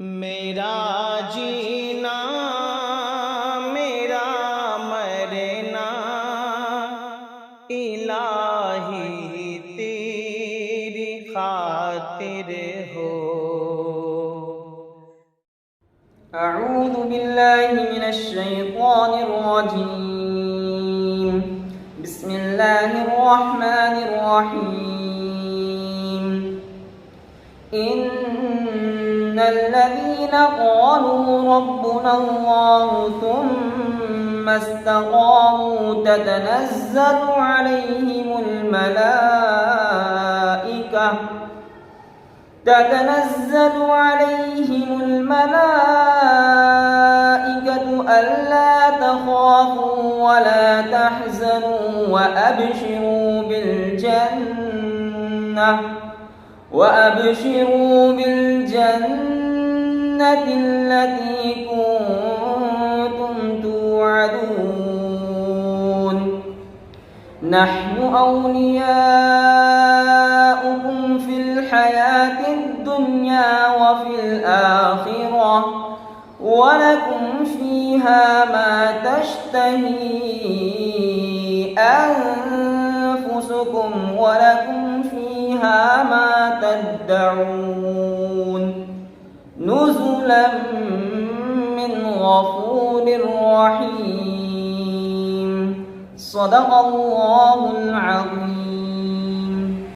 मेरा जीना मेरा मरना इलाही तेरी खातिर हो। أعوذ بالله من الشيطان الرجيم. بسم الله الرحمن الرحيم. إن الذين قالوا ربنا الله ثم استقاموا تتنزل عليهم الملائكة ألا تخافوا ولا تحزنوا وأبشروا بالجنة التي كنتم توعدون. نحن أولياؤكم في الحياة الدنيا وفي الآخرة ولكم فيها ما تشتهي أنفسكم ولكم فيها ما تدعون. نزلا من غفور رحيم. صدق الله العظيم.